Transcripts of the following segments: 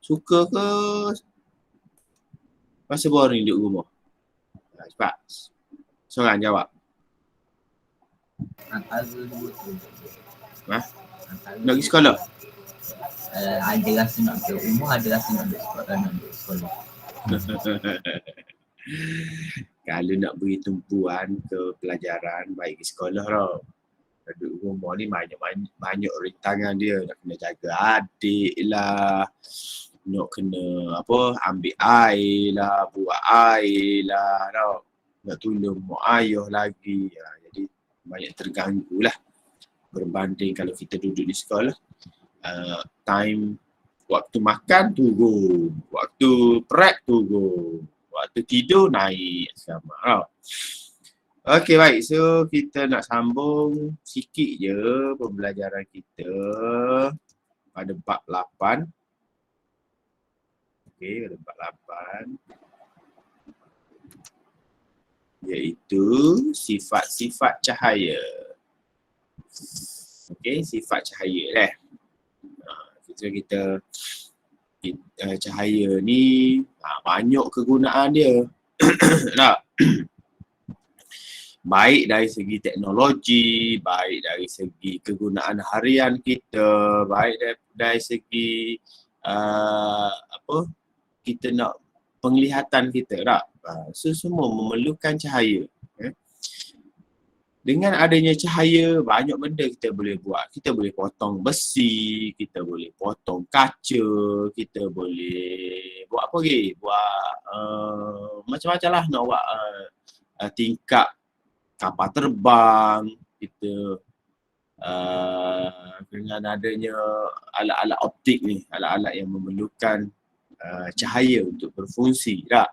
Suka ke rasa boring duduk rumah? Cepat. Seorang jawab. Antara dua tu. Ha? Antara Nak pergi sekolah? Ada rasa nak duduk rumah, ada rasa nak duduk sekolah. Kalau nak beri tumpuan ke pelajaran, baik ke sekolah tau. Duduk rumah ni banyak rintangan dia. Nak kena jaga adik lah, nak kena ambil air lah, buat air lah tau. Nak tolong mak ayah lagi. Jadi banyak terganggu lah. Berbanding kalau kita duduk di sekolah, time waktu makan turun, waktu prep turun, waktu tidur naik sama tau. Okey, baik. So kita nak sambung sikit je pembelajaran kita pada bab 8. Okey, pada bab 8 iaitu sifat-sifat cahaya. Okey, sifat cahaya lah. Kita cahaya ni banyak kegunaan dia. Tak? Baik dari segi teknologi, baik dari segi kegunaan harian kita, baik dari segi kita nak penglihatan kita, tak? So semua memerlukan cahaya. Dengan adanya cahaya, banyak benda kita boleh buat. Kita boleh potong besi, kita boleh potong kaca, kita boleh buat apa lagi? Buat macam-macam lah nak buat tingkap kapal terbang. Kita dengan adanya alat-alat optik ni, alat-alat yang memerlukan cahaya untuk berfungsi, tak?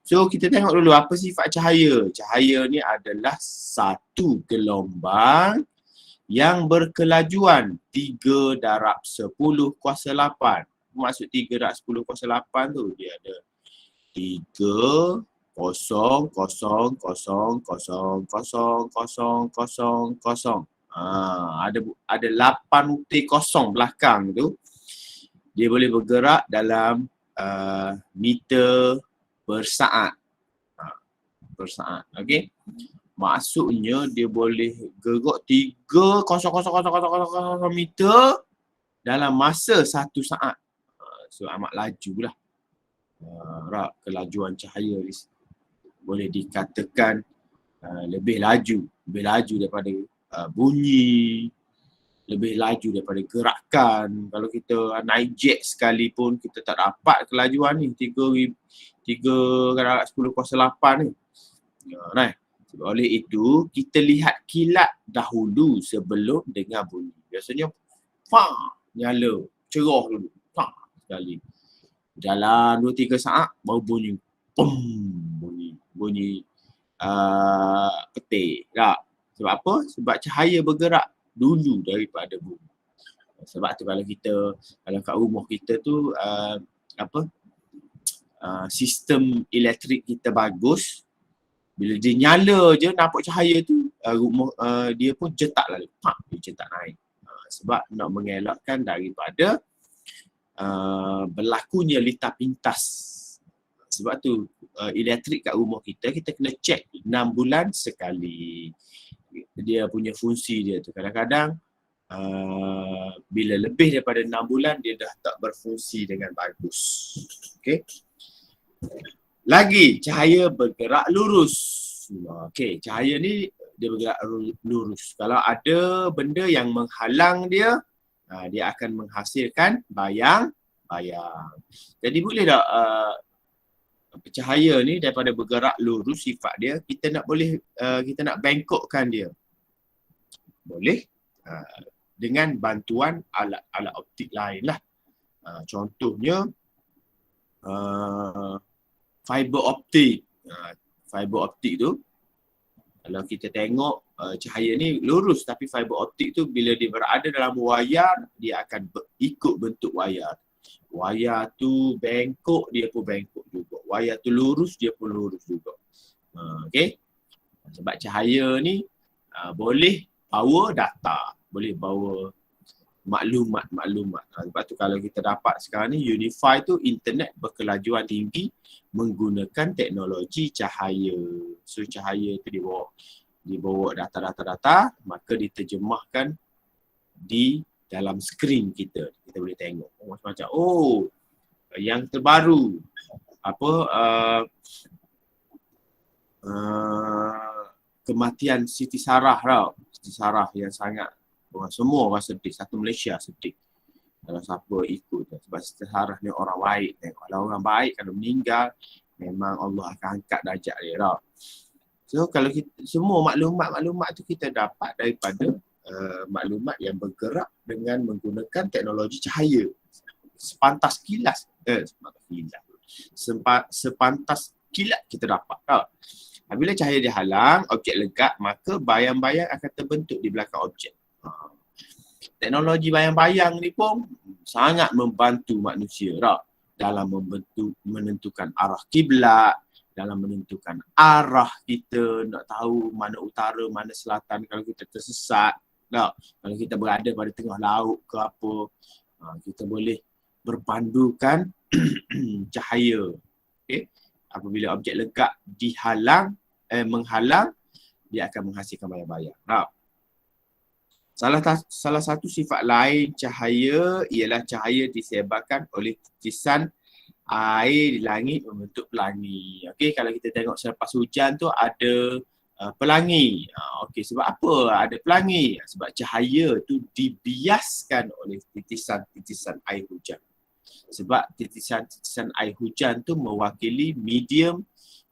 So kita tengok dulu apa sifat cahaya. Cahaya ni adalah satu gelombang yang berkelajuan 3 darab 10 kuasa 8. Maksud 3 darab 10 kuasa 8 tu dia ada 3, 0, 0, 0, 0, 0, 0, 0, 0, 0. Ada 8 bukti kosong belakang tu. Dia boleh bergerak dalam meter per saat. Per saat. Okey. Maksudnya dia boleh gerak 3,000,000 meter dalam masa 1 saat. So amat laju lah. Kelajuan cahaya ni boleh dikatakan lebih laju daripada bunyi, lebih laju daripada gerakan. Kalau kita naik jet sekalipun, kita tak dapat kelajuan ni 3/10 kuasa 8 ni. Nah, oleh itu kita lihat kilat dahulu sebelum dengar bunyi. Biasanya nyala, cerah dulu. Sekali. Jalan 2-3 saat baru bunyi. Bunyi petik. Tak? Sebab apa? Sebab cahaya bergerak dulu daripada bunyi. Sebab tu kalau kat rumah kita tu sistem elektrik kita bagus, bila dia nyala je nampak cahaya tu, rumah dia pun cetak lalu. Dia cetak naik. Sebab nak mengelakkan daripada berlakunya litar pintas. Sebab tu elektrik kat rumah kita kena cek 6 bulan sekali. Dia punya fungsi dia tu. Kadang-kadang bila lebih daripada 6 bulan dia dah tak berfungsi dengan bagus. Okey. Lagi, cahaya bergerak lurus. Okey, cahaya ni dia bergerak lurus. Kalau ada benda yang menghalang dia, dia akan menghasilkan bayang-bayang. Jadi boleh tak cahaya ni daripada bergerak lurus sifat dia, kita nak bengkokkan dia? Boleh. Dengan bantuan alat-alat optik lain lah. Contohnya fiber optik. Fiber optik tu, kalau kita tengok cahaya ni lurus, tapi fiber optik tu bila dia berada dalam wayar, dia akan ikut bentuk wayar. Wayar tu bengkok, dia pun bengkok juga. Wayar tu lurus, dia pun lurus juga. Okey. Sebab cahaya ni boleh bawa data, boleh bawa maklumat. Sebab tu kalau kita dapat sekarang ni Unify tu internet berkelajuan tinggi menggunakan teknologi cahaya. So cahaya tu dibawa data, maka diterjemahkan di dalam skrin kita. Kita boleh tengok macam-macam. Oh, yang terbaru kematian Siti Sarah tau. Siti Sarah yang sangat semua orang sedih, satu Malaysia sedih kalau siapa ikut. Sebab Siti Sarah ni orang baik. Kalau orang baik, kalau meninggal, memang Allah akan angkat darjat dia tau. So kalau kita, semua maklumat tu kita dapat daripada maklumat yang bergerak dengan menggunakan teknologi cahaya. Sepantas kilat kita dapat tau. Apabila cahaya dihalang, objek legap, maka bayang-bayang akan terbentuk di belakang objek. Teknologi bayang-bayang ni pun sangat membantu manusia tau, dalam menentukan arah kiblat, dalam menentukan arah kita, nak tahu mana utara, mana selatan kalau kita tersesat tau. Kalau kita berada pada tengah laut ke apa, kita boleh berpandukan cahaya. Okay? Apabila objek legap menghalang, dia akan menghasilkan bayang-bayang. Nah, salah satu sifat lain cahaya ialah cahaya disebarkan oleh titisan air di langit membentuk pelangi. Okey, kalau kita tengok selepas hujan tu ada pelangi. Okey, sebab apa ada pelangi? Sebab cahaya tu dibiaskan oleh titisan air hujan. Sebab titisan air hujan tu mewakili medium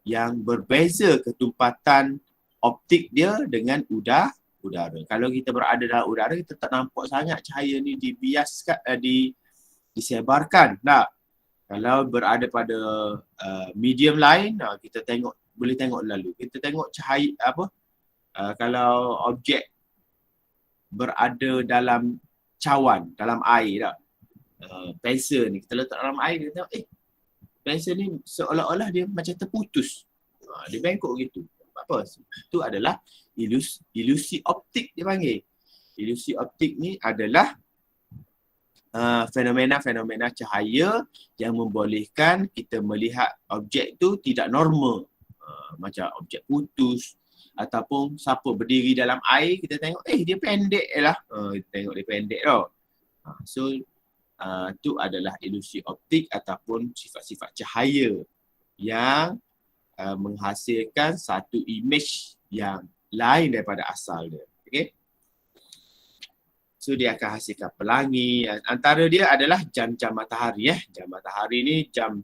yang berbeza ketumpatan optik dia dengan udara. Kalau kita berada dalam udara, kita tak nampak sangat cahaya ni dibiaskan, disebarkan. Nah, kalau berada pada medium lain, kita boleh tengok lalu. Kita tengok cahaya kalau objek berada dalam cawan, dalam air tak. Pensel ni kita letak dalam air, kita tengok pensel ni seolah-olah dia macam terputus. Dia bengkok gitu. Apa? Itu adalah ilusi optik dia panggil. Ilusi optik ni adalah fenomena-fenomena cahaya yang membolehkan kita melihat objek tu tidak normal. Macam objek putus ataupun siapa berdiri dalam air, kita tengok dia pendek lah. Kita tengok dia pendek tau. So itu adalah ilusi optik ataupun sifat-sifat cahaya yang menghasilkan satu imej yang lain daripada asal dia. Okay? So dia akan hasilkan pelangi. Antara dia adalah jam-jam matahari. Jam matahari ni jam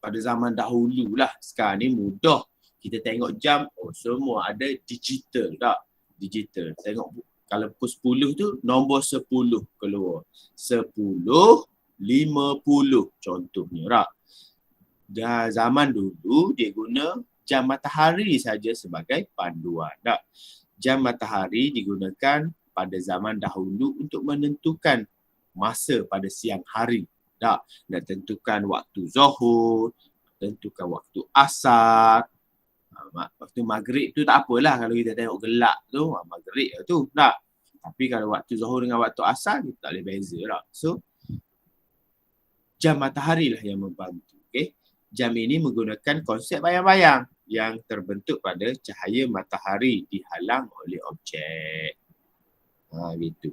pada zaman dahulu lah. Sekarang ni mudah. Kita tengok jam, semua ada digital tak? Digital. Tengok kalau pukul 10 tu nombor 10 keluar. 10.50 contohnya tak? Dan zaman dulu dia guna jam matahari saja sebagai panduan tak? Jam matahari digunakan pada zaman dahulu untuk menentukan masa pada siang hari tak? Nak tentukan waktu zuhur, tentukan waktu asar. Waktu maghrib tu tak apalah kalau kita tengok gelap tu, maghrib tu tak. Tapi kalau waktu zuhur dengan waktu asar kita tak boleh beza lah. So jam matahari lah yang membantu. Okay? Jam ini menggunakan konsep bayang-bayang yang terbentuk pada cahaya matahari dihalang oleh objek. Gitu.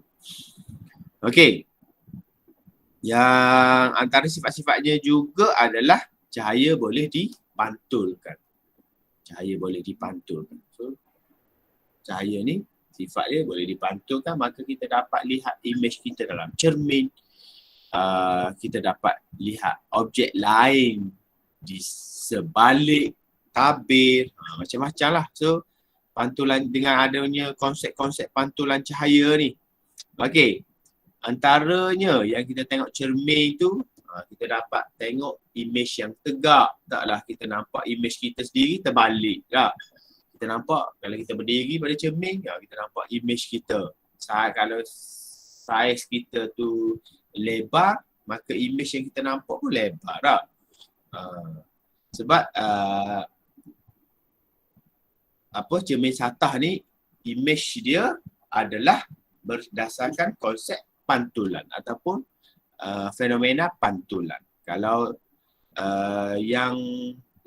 Okey. Yang antara sifat-sifatnya juga adalah cahaya boleh dipantulkan. Cahaya boleh dipantulkan. So, cahaya ni sifat dia boleh dipantulkan, maka kita dapat lihat imej kita dalam cermin. Kita dapat lihat objek lain di sebalik tabir, macam-macam lah. So, pantulan dengan adanya konsep-konsep pantulan cahaya ni. Okey, antaranya yang kita tengok cermin tu, kita dapat tengok imej yang tegak. Taklah kita nampak imej kita sendiri terbalik tak? Kita nampak kalau kita berdiri pada cermin, kita nampak imej kita. Kalau saiz kita tu lebar, maka imej yang kita nampak pun lebar tak? Sebab cermin satah ni imej dia adalah berdasarkan konsep pantulan ataupun fenomena pantulan. Kalau yang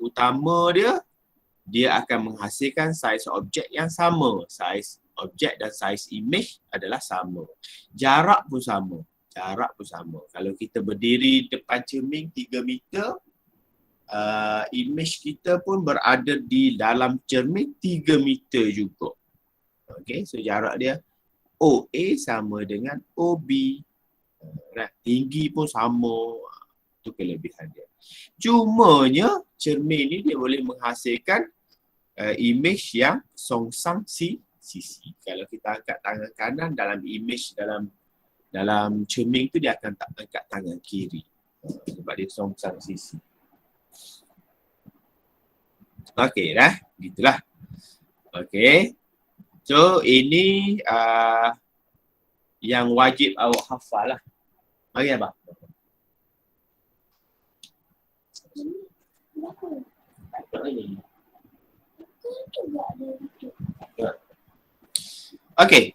utama dia akan menghasilkan saiz objek yang sama. Saiz objek dan saiz image adalah sama. Jarak pun sama. Kalau kita berdiri depan cermin 3 meter, image kita pun berada di dalam cermin 3 meter juga. Okay, so jarak dia OA sama dengan OB. Tinggi pun sama. Itu kelebihan dia. Cumanya cermin ni dia boleh menghasilkan image yang songsang sisi. Kalau kita angkat tangan kanan dalam image dalam cermin tu, dia akan tak angkat tangan kiri. Sebab dia songsang sisi. Okey dah, gitulah. Okey. So ini yang wajib awak hafal lah. Mari abang. Okey.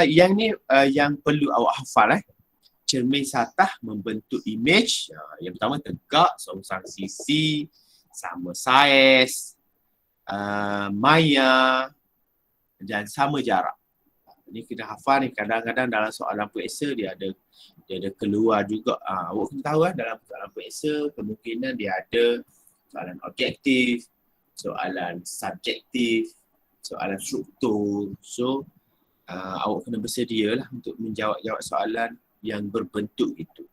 Yang ni yang perlu awak hafal Cermin satah membentuk image. Yang pertama tegak, songsang sisi, sama saiz, maya dan sama jarak. Ni kita hafal ni, kadang-kadang dalam soalan periksa dia ada keluar juga. Awak kena tahu dalam soalan periksa kemungkinan dia ada soalan objektif, soalan subjektif, soalan struktur. So awak kena bersedia lah untuk menjawab soalan yang berbentuk itu.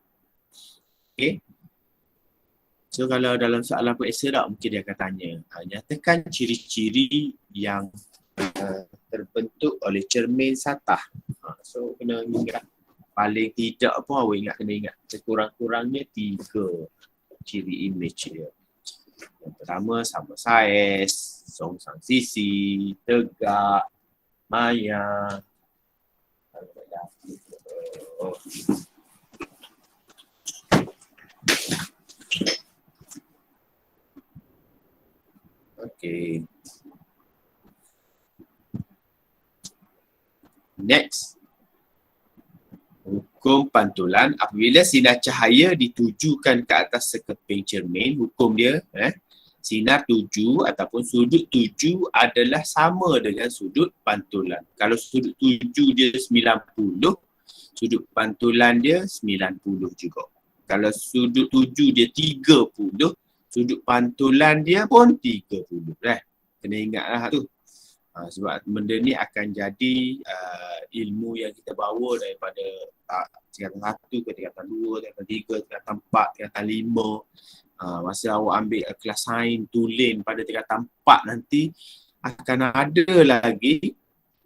Okay. So kalau dalam soalan periksa tak, mungkin dia akan tanya, nyatakan ciri-ciri yang terbentuk oleh cermin satah. So kena ingat, paling tidak pun awak kena ingat sekurang-kurangnya 3 ciri image dia. Yang pertama sama saiz, songsang sisi, tegak, maya. Okay. Next. Hukum pantulan. Apabila sinar cahaya ditujukan ke atas sekeping cermin, hukum dia sinar tuju ataupun sudut tuju adalah sama dengan sudut pantulan. Kalau sudut tuju dia 90, sudut pantulan dia 90 juga. Kalau sudut tuju dia 30, sudut pantulan dia pun 30. Kena ingatlah tu. Sebab benda ni akan jadi ilmu yang kita bawa daripada tingkatan 1 ke tingkatan 2, tingkatan 3, tingkatan 4, tingkatan 5. Masa awak ambil kelas sains tulen pada tingkatan 4 nanti akan ada lagi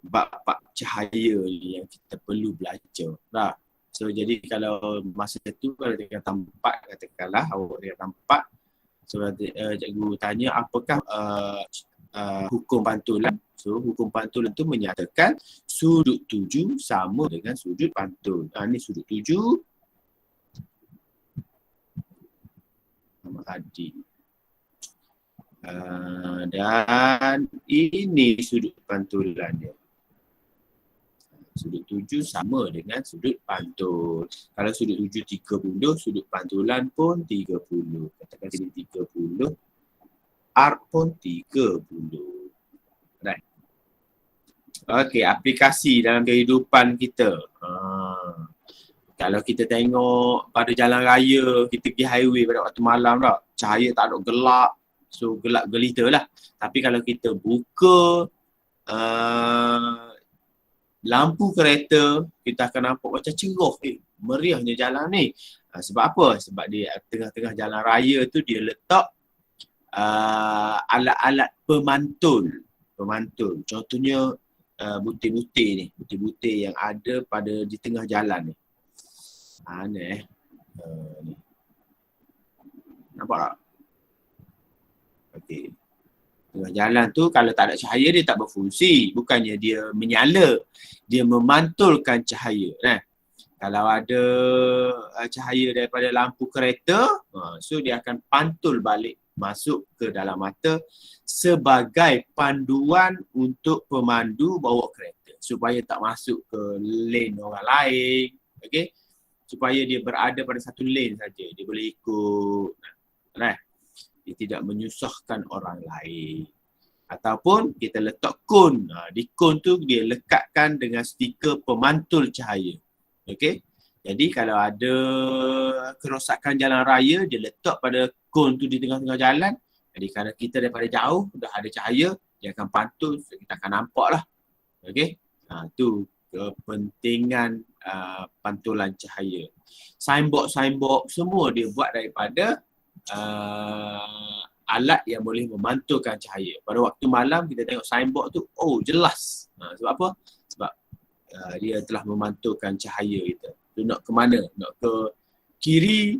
bab-bab cahaya ni yang kita perlu belajar. So jadi kalau masa tu pada tingkatan 4 katakanlah awak tingkatan 4, so cikgu tanya apakah hukum pantulan. So hukum pantulan tu menyatakan sudut tuju sama dengan sudut pantul. Ni sudut tuju sama tadi. Dan ini sudut pantulan dia. Sudut tuju sama dengan sudut pantul. Kalau sudut tuju 30, sudut pantulan pun 30. Katakan sini 30, arc pun 30. Right. Okey, aplikasi dalam kehidupan kita. Kalau kita tengok pada jalan raya, kita pergi highway pada waktu malam tak, cahaya tak ada, gelap. So gelap gelita lah. Tapi kalau kita buka lampu kereta, kita akan nampak macam cerah. Meriahnya jalan ni. Sebab apa? Sebab di tengah-tengah jalan raya tu dia letak alat-alat pemantul. Contohnya butir-butir ni. Butir-butir yang ada di tengah jalan ni. Ni. Nampak tak? Okey. Tengah jalan tu kalau tak ada cahaya dia tak berfungsi. Bukannya dia menyala. Dia memantulkan cahaya. Kalau ada cahaya daripada lampu kereta, so dia akan pantul balik masuk ke dalam mata sebagai panduan untuk pemandu bawa kereta. supaya tak masuk ke lane orang lain. Okey, supaya dia berada pada satu lane saja, dia boleh ikut. Nah, dia tidak menyusahkan orang lain. Ataupun kita letak kon. Di kon tu dia lekatkan dengan stiker pemantul cahaya. Okey. Jadi kalau ada kerosakan jalan raya, dia letak pada kon tu di tengah-tengah jalan. Jadi kalau kita daripada jauh dah ada cahaya, dia akan pantul, kita akan nampak lah. Okey. Tu kepentingan pantulan cahaya. Signboard semua dia buat daripada alat yang boleh memantulkan cahaya. Pada waktu malam kita tengok signboard tu, oh jelas. Sebab apa? Sebab dia telah memantulkan cahaya kita. Tu nak ke mana? Nak ke kiri,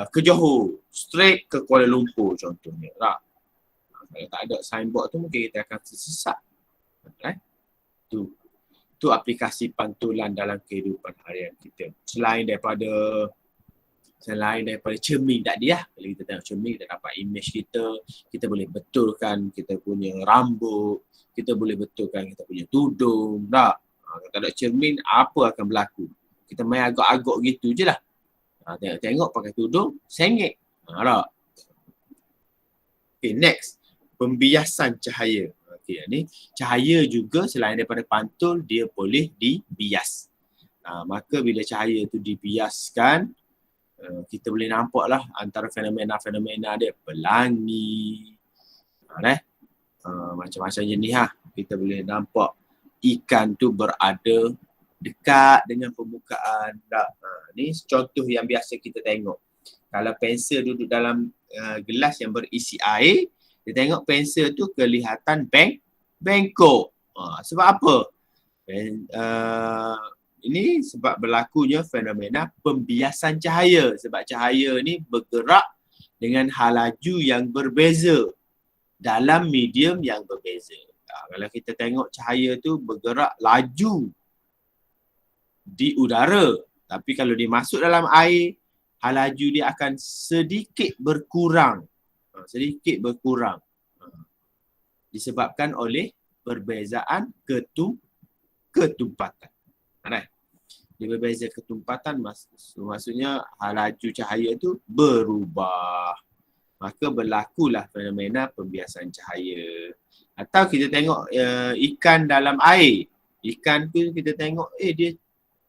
ke Johor, straight ke Kuala Lumpur contohnya. Kalau tak ada signboard tu mungkin kita akan tersesat. Tu aplikasi pantulan dalam kehidupan harian kita. Selain daripada cermin tadi lah. Kalau kita tengok cermin, kita dapat image kita boleh betulkan kita punya rambut, kita boleh betulkan kita punya tudung. Tak? Kalau tak ada cermin, apa akan berlaku? Kita main agak-agak gitu je lah. Tengok-tengok pakai tudung, sengit. Tak? Okay, next. Pembiasan cahaya. Okay, ni cahaya juga selain daripada pantul, dia boleh dibias. Maka bila cahaya tu dibiaskan, kita boleh nampak lah antara fenomena-fenomena dia. Pelangi, macam-macam jenis lah. Kita boleh nampak ikan tu berada dekat dengan permukaan. Ni contoh yang biasa kita tengok. Kalau pensel duduk dalam gelas yang berisi air, dia tengok pensel tu kelihatan bengkok. Sebab apa? Ini sebab berlakunya fenomena pembiasan cahaya. Sebab cahaya ni bergerak dengan halaju yang berbeza dalam medium yang berbeza. Kalau kita tengok cahaya tu bergerak laju di udara, tapi kalau dia masuk dalam air, halaju dia akan sedikit berkurang. Disebabkan oleh perbezaan ketumpatan. Dia berbeza ketumpatan, maksudnya halaju cahaya tu berubah. Maka berlakulah fenomena pembiasan cahaya. Atau kita tengok ikan dalam air. Ikan tu kita tengok dia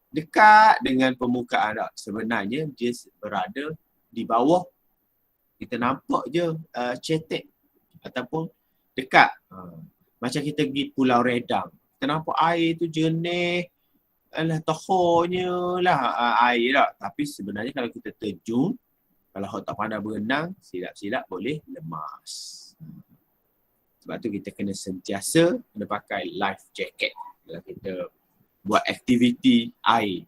dekat dengan permukaan tak? Sebenarnya dia berada di bawah. Kita nampak je cetek ataupun dekat. Macam kita pergi Pulau Redang. Kita nampak air tu jernih. Alah, tohonya lah air tak. Tapi sebenarnya kalau kita terjun, kalau awak tak pandai berenang, silap-silap boleh lemas. Sebab tu kita kena sentiasa kena pakai life jacket kalau kita buat aktiviti air.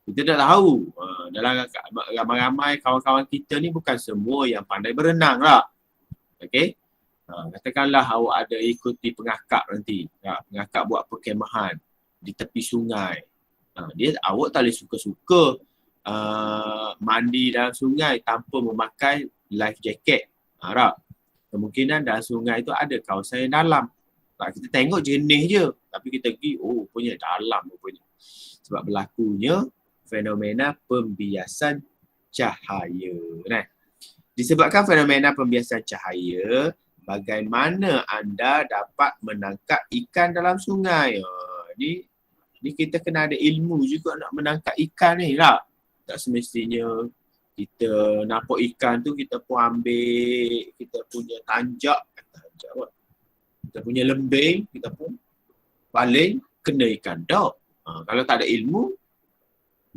Kita dah tahu dalam ramai-ramai kawan-kawan kita ni bukan semua yang pandai berenang lah. Okey. Katakanlah awak ada ikuti pengakap nanti. Pengakap buat perkemahan di tepi sungai. Awak tak boleh suka-suka mandi dalam sungai tanpa memakai life jacket. Kemungkinan dalam sungai tu ada kawasan yang dalam. Kita tengok jenis je. Tapi kita pergi, punya dalam rupanya. Sebab berlakunya fenomena pembiasan cahaya. Disebabkan fenomena pembiasan cahaya, bagaimana anda dapat menangkap ikan dalam sungai? Ni kita kena ada ilmu juga nak menangkap ikan ni lah. Tak semestinya kita nampak ikan tu kita pun ambil kita punya tanjak apa? Kita punya lembing, kita pun baling kena ikan. Tak. Kalau tak ada ilmu,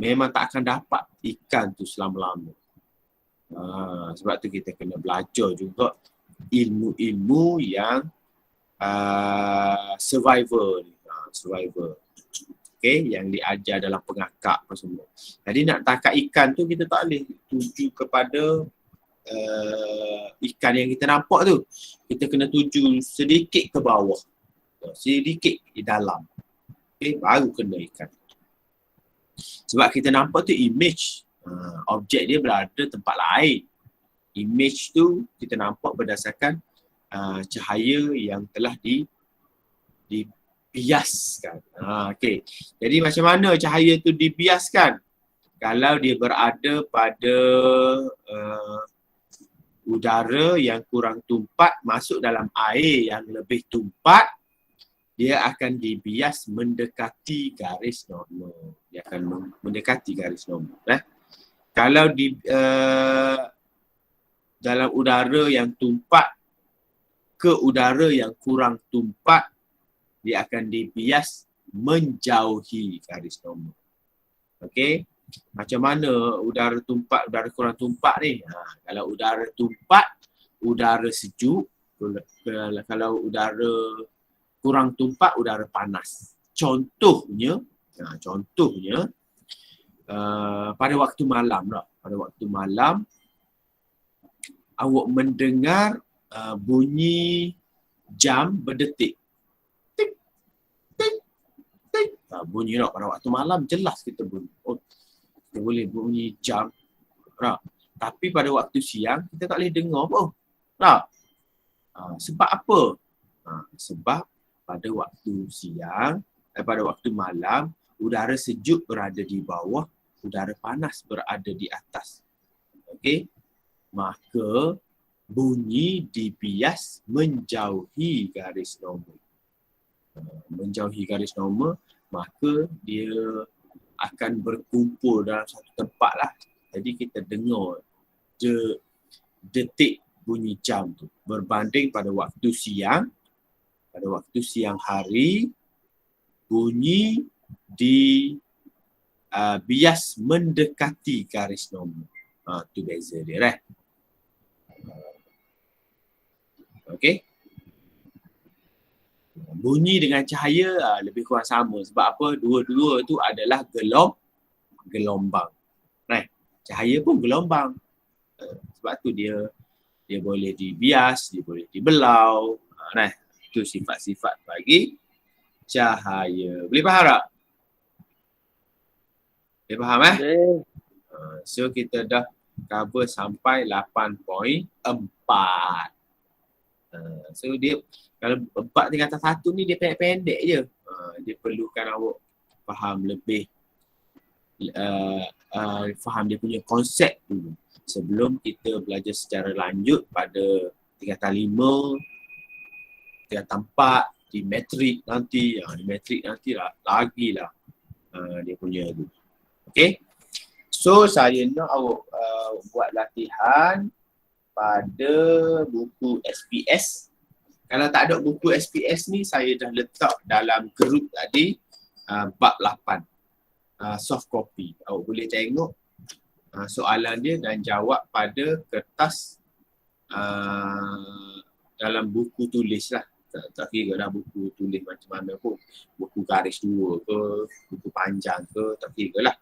memang tak akan dapat ikan tu selama-lama. Sebab tu kita kena belajar juga ilmu-ilmu yang survivor. Okay, yang diajar dalam pengakap apa semua. Jadi nak tangkap ikan tu kita tak boleh tuju kepada ikan yang kita nampak tu. Kita kena tuju sedikit ke bawah. Sedikit di dalam. Okay, baru kena ikan. Sebab kita nampak tu image. Objek dia berada tempat lain. Image tu kita nampak berdasarkan cahaya yang telah dibiaskan. Okey. Jadi macam mana cahaya tu dibiaskan? Kalau dia berada pada udara yang kurang tumpat masuk dalam air yang lebih tumpat, dia akan dibias mendekati garis normal. Dia akan mendekati garis normal. Kalau di dalam udara yang tumpat ke udara yang kurang tumpat, dia akan dibias menjauhi garis normal. Okey. Macam mana udara tumpat, udara kurang tumpat ni? Kalau udara tumpat, udara sejuk. Kalau udara kurang tumpat, udara panas. Contohnya pada waktu malam lah. Pada waktu malam, awak mendengar bunyi jam berdetik. Tik, tik, tik. Bunyi lah pada waktu malam jelas kita bunyi. Kita boleh bunyi jam. Tapi pada waktu siang kita tak boleh dengar pun. Sebab apa? Sebab pada waktu siang, pada waktu malam, udara sejuk berada di bawah, udara panas berada di atas. Okey? Maka bunyi dibias menjauhi garis normal. Menjauhi garis normal, maka dia akan berkumpul dalam satu tempat lah. Jadi kita dengar detik bunyi jam tu. Berbanding pada waktu siang hari, bunyi bias mendekati garis normal. Tu beza dia . Okey. Bunyi dengan cahaya lebih kurang sama. Sebab apa? Dua-dua tu adalah gelombang. Cahaya pun gelombang. Sebab tu dia boleh dibias, dia boleh dibelau. Itu sifat-sifat bagi cahaya. Boleh faham tak? Boleh faham So kita dah cover sampai 8.4. So dia kalau 4 tinggal atas 1 ni dia pendek-pendek je. Dia perlukan awak faham lebih faham dia punya konsep dulu sebelum kita belajar secara lanjut pada tingkatan 5, tingkatan 4, di metrik nanti. Di metrik nanti lah lagi lah dia punya tu. Okey. So saya nak awak buat latihan pada buku SPS. Kalau tak ada buku SPS ni, saya dah letak dalam grup tadi bab 8. Soft copy. Awak boleh tengok soalan dia dan jawab pada kertas dalam buku tulis lah. Tak kira dah buku tulis macam mana pun. Buku garis 2 ke, buku panjang ke, tak kira lah.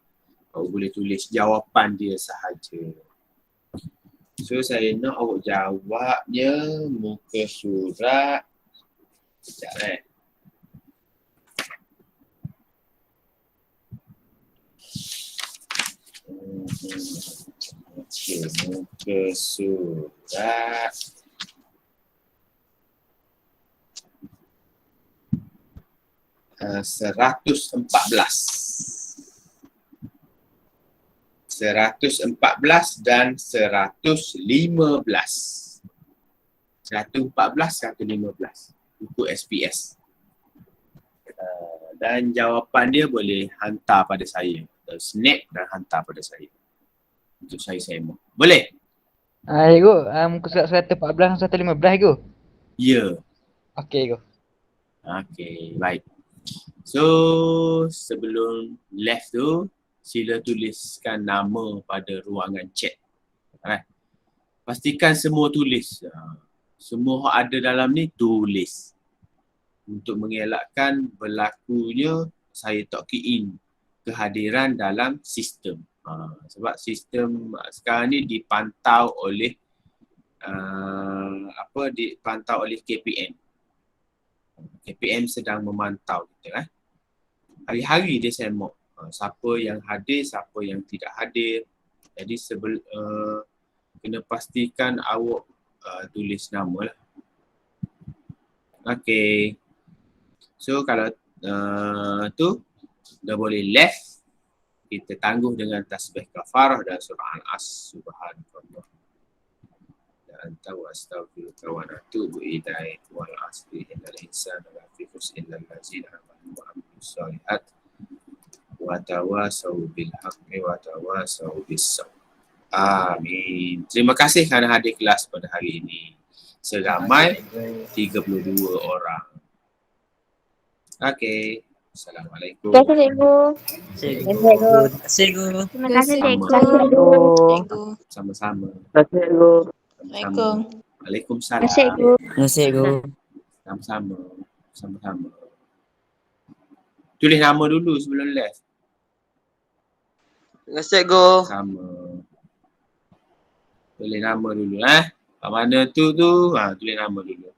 Awak boleh tulis jawapan dia sahaja. So saya nak awak jawabnya muka surat. Sekejap Okay, muka surat 114 dan 115. 114, 115 buku SPS. Dan jawapan dia boleh hantar pada saya. Snap dan hantar pada saya. Untuk saya semak. Boleh? Ego, muka surat 114 dan 115 Ego? Ya. Okey Ego. Okey, baik. So, sebelum left tu, sila tuliskan nama pada ruangan chat. Pastikan semua tulis. Semua ada dalam ni tulis. Untuk mengelakkan berlakunya saya tak key in kehadiran dalam sistem. Sebab sistem sekarang ni dipantau oleh dipantau oleh KPM. KPM sedang memantau kita. Hari-hari dia semak. Siapa yang hadir, siapa yang tidak hadir. Jadi kena pastikan awak tulis nama lah. Okay. So kalau Tu dah boleh left, kita tangguh dengan tasbih kafarah dan surah Al-As. Subhanallah. Dan tahu astaghfiruka wa natubu ilaik wal asri innal insana lafi khusrin illa allazina amanu wa amilus solihat wa tawasau bil haqqi wa tawasau bis sabr. Amin. Terima kasih kerana hadir kelas pada hari ini. Seramai 32 orang. Okey. Assalamualaikum. Terima kasih cikgu. Cikgu. Terima kasih, Guru. Terima kasih Sama. cikgu. Sama-sama. Assalamualaikum. Sama-sama. Waalaikumsalam. Terima kasih cikgu. Terima kasih, Guru. Sama-sama. Sama-sama. Tulis nama dulu sebelum left. Terima kasih, Cikgu. Sama. Tulis nama dulu kat mana tu tulis nama dulu.